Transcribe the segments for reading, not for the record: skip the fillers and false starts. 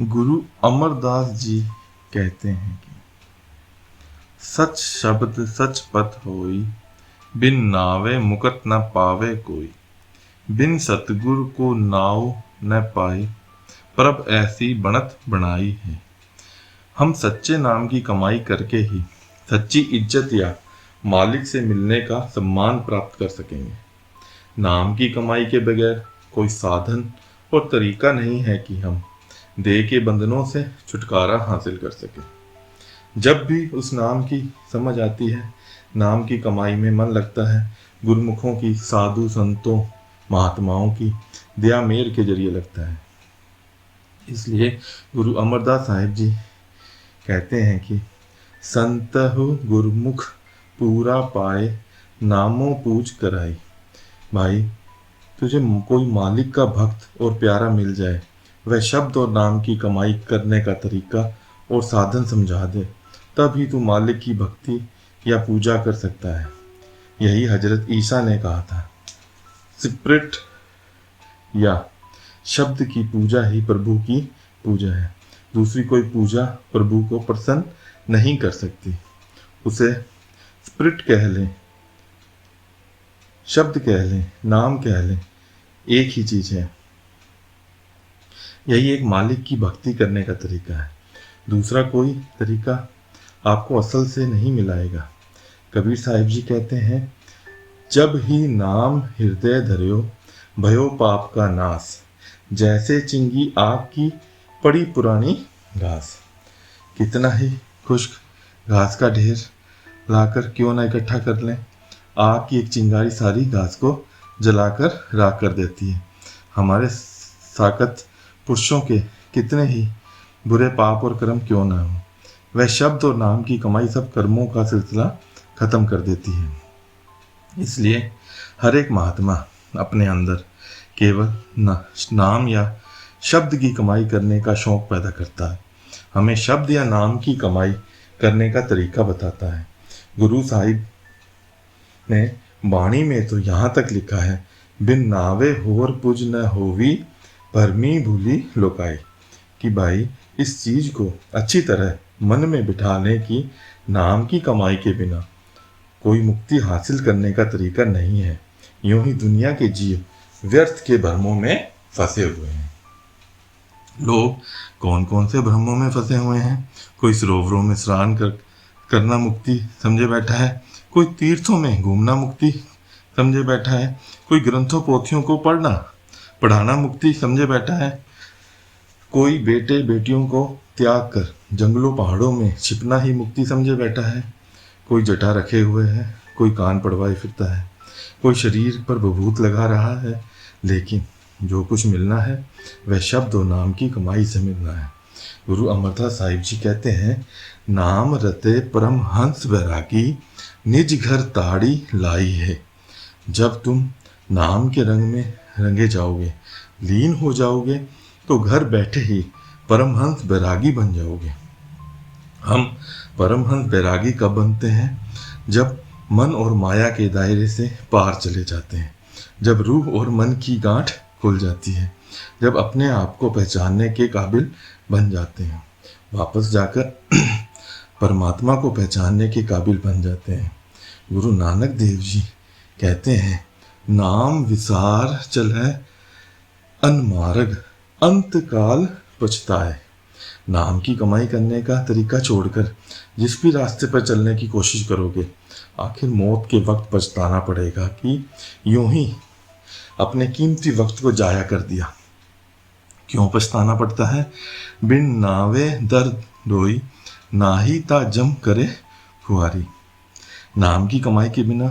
गुरु अमरदास जी कहते हैं कि सच शब्द सच पथ होई, बिन नावे मुकत न पावे कोई। बिन सतगुरु को नाव न पाए, प्रभ ऐसी बनत बनाई है। हम सच्चे नाम की कमाई करके ही सच्ची इज्जत या मालिक से मिलने का सम्मान प्राप्त कर सकेंगे। नाम की कमाई के बगैर कोई साधन और तरीका नहीं है कि हम देह के बंधनों से छुटकारा हासिल कर सकें। जब भी उस नाम की समझ आती है, नाम की कमाई में मन लगता है, गुरुमुखों की, साधु संतों, महात्माओं की दया मेर के जरिए लगता है। इसलिए गुरु अमरदास साहिब जी कहते हैं कि संतहु गुरुमुख पूरा पाए, नामों पूज कराई। भाई, तुझे कोई मालिक का भक्त और प्यारा मिल जाए, वह शब्द और नाम की कमाई करने का तरीका और साधन समझा दे, तभी तू मालिक की भक्ति या पूजा कर सकता है। यही हजरत ईसा ने कहा था, स्पिरिट या शब्द की पूजा ही प्रभु की पूजा है। दूसरी कोई पूजा प्रभु को प्रसन्न नहीं कर सकती। उसे स्पिरिट कह लें, शब्द कह लें, नाम कह लें, एक ही चीज है। यही एक मालिक की भक्ति करने का तरीका है। दूसरा कोई तरीका आपको असल से नहीं मिलाएगा। कबीर साहिब जी कहते हैं, जब ही नाम हृदय धर्यो, भयो पाप का नाश। जैसे चिंगी आग की पड़ी पुरानी घास। कितना ही खुश्क घास का ढेर लाकर क्यों ना इकट्ठा कर लें, आग की एक चिंगारी सारी घास को जलाकर राख कर देती है। हमारे साकत पुरुषों के कितने ही बुरे पाप और कर्म क्यों ना हो, वह शब्द और नाम की कमाई सब कर्मों का सिलसिला खत्म कर देती है। इसलिए हर एक महात्मा अपने अंदर केवल नाम या शब्द की कमाई करने का शौक पैदा करता है, हमें शब्द या नाम की कमाई करने का तरीका बताता है। गुरु साहिब ने वाणी में तो यहाँ तक लिखा है, बिन नावे होर पुज न होवी, भरमी भूली लोकाई। कि भाई, इस चीज को अच्छी तरह मन में बिठा लें कि नाम की कमाई के बिना कोई मुक्ति हासिल करने का तरीका नहीं है। यूं ही दुनिया के जीव व्यर्थ के भ्रमों में फंसे हुए हैं। लोग कौन कौन से भ्रमों में फंसे हुए हैं। कोई सरोवरों में स्नान करना मुक्ति समझे बैठा है, कोई तीर्थों में घूमना मुक्ति समझे बैठा है, कोई ग्रंथों पोथियों को पढ़ाना मुक्ति समझे बैठा है, कोई बेटे बेटियों को त्याग कर जंगलों पहाड़ों में छिपना ही मुक्ति समझे बैठा है, कोई जटा रखे हुए है, कोई कान पड़वाए फिरता है, कोई शरीर पर बभूत लगा रहा है। लेकिन जो कुछ मिलना है वह शब्द और नाम की कमाई से मिलना है। गुरु अमरदास साहिब जी कहते हैं, नाम रते परम हंस बैरागी, निज घर ताड़ी लाई है। जब तुम नाम के रंग में रंगे जाओगे, लीन हो जाओगे, तो घर बैठे ही परमहंस बैरागी बन जाओगे। हम परमहंस बैरागी कब बनते हैं? जब मन और माया के दायरे से पार चले जाते हैं, जब रूह और मन की गांठ खुल जाती है, जब अपने आप को पहचानने के काबिल बन जाते हैं, वापस जाकर परमात्मा को पहचानने के काबिल बन जाते हैं। गुरु नानक देव जी कहते हैं, नाम विसार चलै अनमार्ग, अंत काल पछताए। नाम की कमाई करने का तरीका छोड़कर जिस भी रास्ते पर चलने की कोशिश करोगे, आखिर मौत के वक्त पछताना पड़ेगा कि यूं ही अपने कीमती वक्त को जाया कर दिया। क्यों पछताना पड़ता है? बिन नावे दर्द डोई, नाही ता जम करे खुआरी। नाम की कमाई के बिना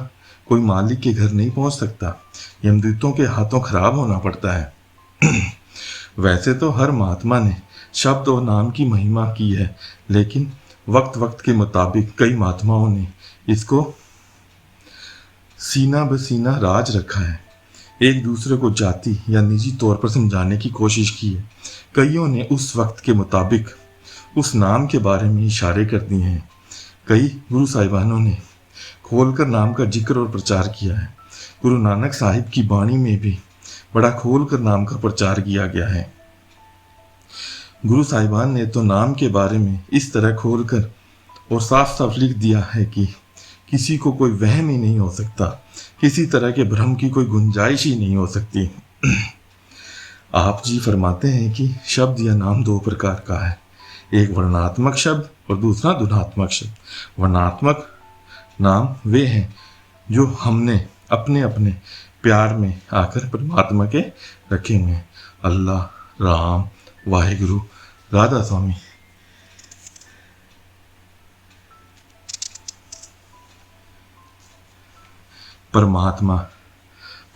कोई मालिक के घर नहीं पहुंच सकता, यमदूतों के हाथों खराब होना पड़ता है। वैसे तो हर महात्मा ने शब्द और नाम की महिमा की है, लेकिन वक्त वक्त के मुताबिक कई महात्माओं ने इसको सीना बसीना राज रखा है। एक दूसरे को जाति या निजी तौर पर समझाने की कोशिश की है। कईयों ने उस वक्त के मुताबिक उस नाम के बारे में इशारे कर दिए हैं। कई गुरु साहिबानों ने खोलकर नाम का जिक्र और प्रचार किया है। गुरु नानक साहिब की वाणी में भी बड़ा खोलकर नाम का प्रचार किया गया है। गुरु साहिबान ने तो नाम के बारे में इस तरह खोलकर और साफ साफ लिख दिया है कि किसी को कोई वहम ही नहीं हो सकता, किसी तरह के भ्रम की कोई गुंजाइश ही नहीं हो सकती। आप जी फरमाते हैं कि शब्द या नाम दो प्रकार का है, एक वर्णात्मक शब्द और दूसरा धुनात्मक शब्द। वर्णात्मक नाम वे हैं जो हमने अपने अपने प्यार में आकर परमात्मा के रखे हुए हैं। अल्लाह, राम, वाहिगुरु, राधा स्वामी। परमात्मा,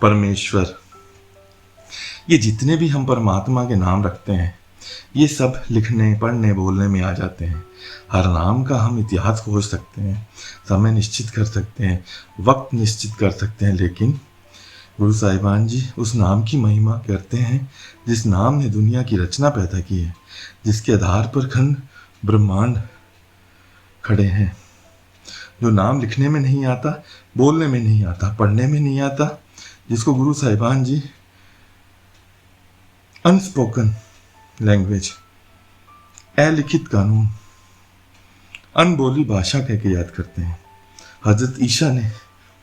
परमेश्वर, ये जितने भी हम परमात्मा के नाम रखते हैं ये सब लिखने, पढ़ने, बोलने में आ जाते हैं। हर नाम का हम इतिहास खोज सकते हैं, समय निश्चित कर सकते हैं, वक्त निश्चित कर सकते हैं, लेकिन गुरु साहिबान जी उस नाम की महिमा करते हैं जिस नाम ने दुनिया की रचना पैदा की है, जिसके आधार पर खंड ब्रह्मांड खड़े हैं। जो नाम लिखने में नहीं आता, बोलने में नहीं आता, पढ़ने में नहीं आता, जिसको गुरु साहिबान जी अनस्पोकन लैंग्वेज, अलिखित कानून, अनबोली भाषा कह के याद करते हैं। हजरत ईशा ने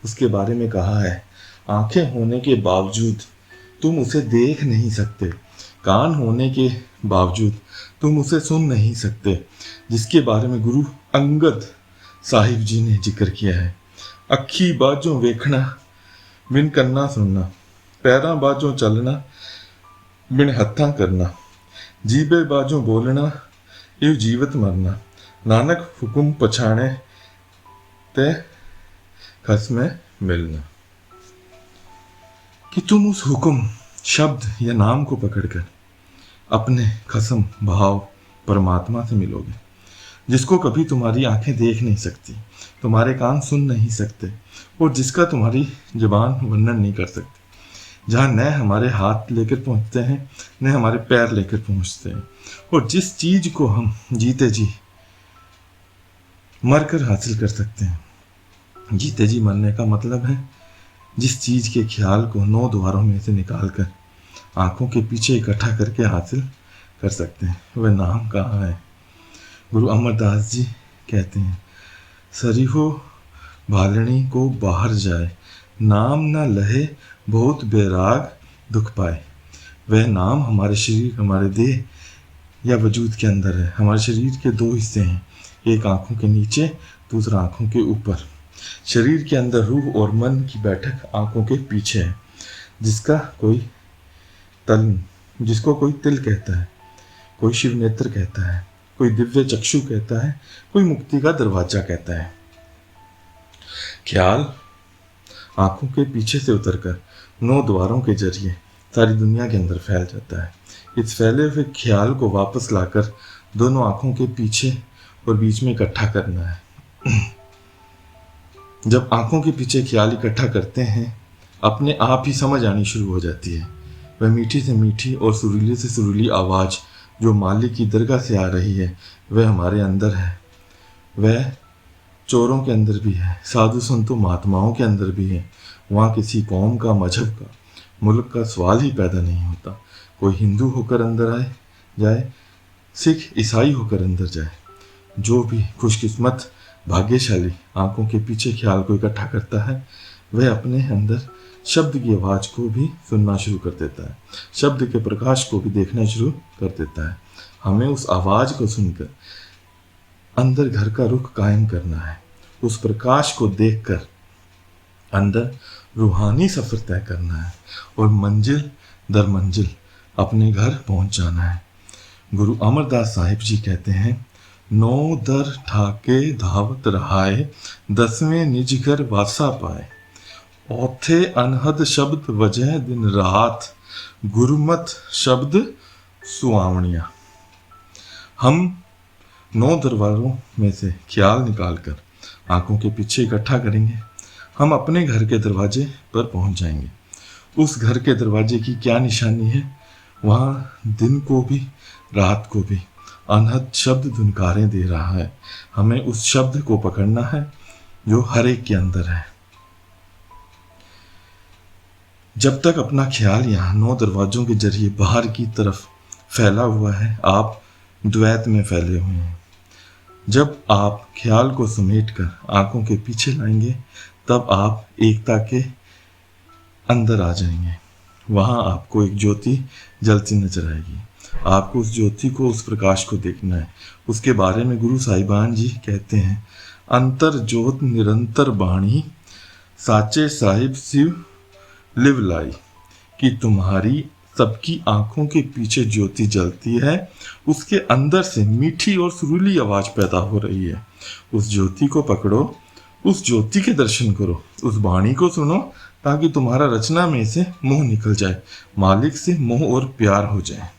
उसके बारे में कहा है, आंखें होने के बावजूद तुम उसे देख नहीं सकते, कान होने के बावजूद तुम उसे सुन नहीं सकते, जिसके बारे में गुरु अंगद साहिब जी ने जिक्र किया है। अखी बाजों वेखना बिन कन्ना सुनना, पैरा बाजों चलना बिन हत्था करना, जीबे बाजों बोलना इव जीवत मरना, नानक हुकुम पछाणे ते खसमे मिलना। कि तुम उस हुक्म, शब्द या नाम को पकड़कर अपने खसम भाव परमात्मा से मिलोगे, जिसको कभी तुम्हारी आंखें देख नहीं सकती, तुम्हारे कान सुन नहीं सकते और जिसका तुम्हारी जुबान वर्णन नहीं कर सकती, जहाँ न हमारे हाथ लेकर पहुँचते हैं न हमारे पैर लेकर पहुँचते हैं, और जिस चीज को हम जीते जी मरकर हासिल कर सकते हैं। जीते जी मरने का मतलब है जिस चीज के ख्याल को 9 द्वारों में से निकालकर आंखों के पीछे इकट्ठा करके हासिल कर सकते हैं, वह नाम कहाँ है। गुरु अमरदास जी कहते हैं, सरीहो भालनी को बाहर जाए, नाम न लहे बहुत बैराग दुख पाए। वह नाम हमारे शरीर, हमारे देह या वजूद के अंदर है। हमारे शरीर के 2 हिस्से हैं, एक आंखों के नीचे, दूसरा आंखों के ऊपर। शरीर के अंदर रूह और मन की बैठक आंखों के पीछे है, जिसको कोई तिल कहता है, कोई शिव नेत्र कहता है, कोई दिव्य चक्षु कहता है, कोई मुक्ति का दरवाजा कहता है। ख्याल आंखों के पीछे से उतरकर 9 द्वारों के जरिए सारी दुनिया के अंदर फैल जाता है। इस फैले हुए ख्याल को वापस लाकर दोनों आंखों के पीछे और बीच में इकट्ठा करना है। जब आंखों के पीछे ख्याल इकट्ठा करते हैं, अपने आप ही समझ आनी शुरू हो जाती है। वह मीठी से मीठी और सुरीली से सुरीली आवाज़ जो मालिक की दरगाह से आ रही है, वह हमारे अंदर है। वह चोरों के अंदर भी है, साधु संतों महात्माओं के अंदर भी है। वहाँ किसी कौम का, मजहब का, मुल्क का सवाल ही पैदा नहीं होता। कोई हिंदू होकर अंदर जाए, सिख ईसाई होकर अंदर जाए, जो भी खुशकिस्मत भाग्यशाली आंखों के पीछे ख्याल को इकट्ठा करता है, वह अपने अंदर शब्द की आवाज़ को भी सुनना शुरू कर देता है, शब्द के प्रकाश को भी देखना शुरू कर देता है। हमें उस आवाज़ को सुनकर अंदर घर का रुख कायम करना है, उस प्रकाश को देखकर अंदर रूहानी सफ़र तय करना है और मंजिल दर मंजिल अपने घर पहुंच जाना है। गुरु अमरदास साहिब जी कहते हैं, 9 दर ठाके धावत रहाए, 10वें निज घर वासा पाए। औथे अनहद शब्द वजह दिन रात, गुरुमत शब्द सुआवनिया। हम 9 दरवाज़ों में से ख्याल निकालकर आंखों के पीछे इकट्ठा करेंगे, हम अपने घर के दरवाजे पर पहुंच जाएंगे। उस घर के दरवाजे की क्या निशानी है? वहाँ दिन को भी रात को भी अनहद शब्द धुनकारें दे रहा है। हमें उस शब्द को पकड़ना है जो हर एक के अंदर है। जब तक अपना ख्याल यहाँ 9 दरवाजों के जरिए बाहर की तरफ फैला हुआ है, आप द्वैत में फैले हुए हैं। जब आप ख्याल को समेटकर आंखों के पीछे लाएंगे तब आप एकता के अंदर आ जाएंगे। वहां आपको एक ज्योति जलती नजर आएगी। आपको उस ज्योति को, उस प्रकाश को देखना है। उसके बारे में गुरु साहिबान जी कहते हैं, अंतर ज्योत निरंतर बाणी, साचे साहिब शिव लिव लाई। कि तुम्हारी सबकी आंखों के पीछे ज्योति जलती है, उसके अंदर से मीठी और सुरीली आवाज पैदा हो रही है। उस ज्योति को पकड़ो, उस ज्योति के दर्शन करो, उस वाणी को सुनो, ताकि तुम्हारा रचना में से मोह निकल जाए, मालिक से मोह और प्यार हो जाए।